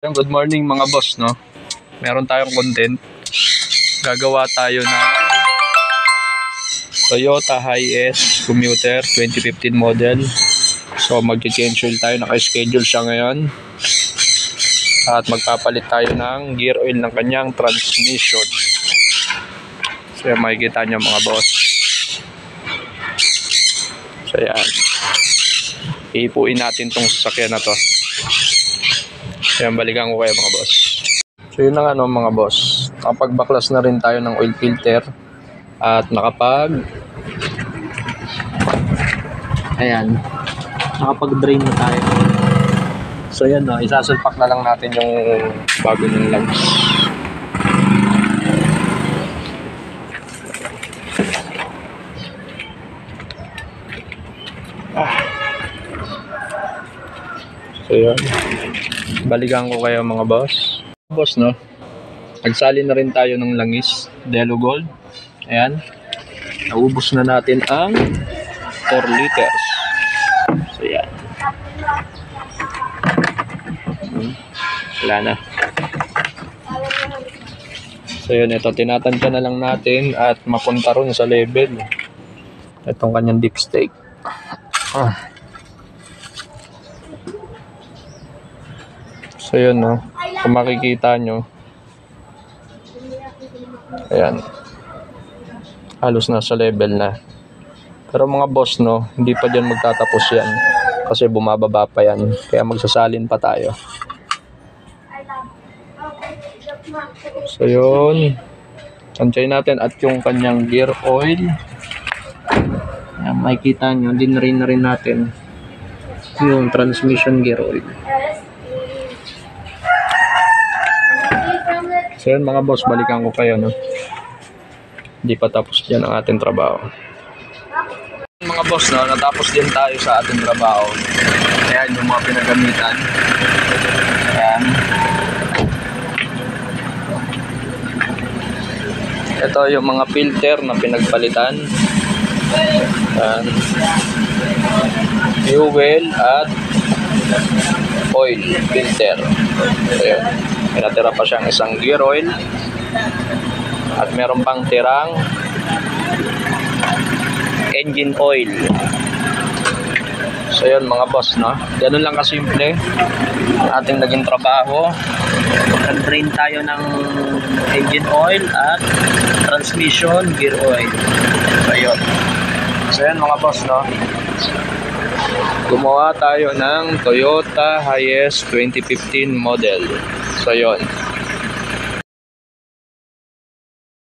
Good morning mga boss, no? Meron tayong content. Gagawa tayo ng Toyota Hiace Commuter 2015 model. So mag-change oil tayo, naka-schedule siya ngayon. At magpapalit tayo ng gear oil ng kanyang transmission. So yan, makikita nyo mga boss. So yan, iipuin natin tong sasakyan na to. Yan, balikan ko kayo mga boss. So yun na nga mga boss, nakapagbaklas na rin tayo ng oil filter at nakapag-drain na tayo. So yan, no, isasalpak na lang natin yung bago ng lungs. So yun, balikan ko kayo mga boss. Boss, no, nagsali na rin tayo ng langis Delo Gold. Ayan, naubos na natin ang 4 liters. So yan, wala na. So yun, ito tinatansya na lang natin at mapunta ron sa level itong kanyang dipstick. So yun, no, kung makikita nyo, ayan, halos nasa level na. Pero mga boss, no, hindi pa dyan magtatapos yan kasi bumababa pa yan, kaya magsasalin pa tayo. So yun, tansyahin natin at yung kanyang gear oil, ayan, makikita nyo, dinrain na rin natin yung transmission gear oil. So yun mga boss, balikan ko kayo, no? Hindi pa tapos dyan ang ating trabaho. Mga boss, no, natapos din tayo sa ating trabaho. Ayan yung mga pinagamitan. Ayan. Ito yung mga filter na pinagpalitan. Ayan. Fuel at oil filter. Ayan. Pinatira pa siyang isang gear oil at meron pang tirang engine oil. So yun mga boss, no, ganun lang kasimple ang ating naging trabaho. Nag-drain tayo ng engine oil at transmission gear oil. So yun, so yun mga boss, no, gumawa tayo ng Toyota Hiace 2015 model. So yun,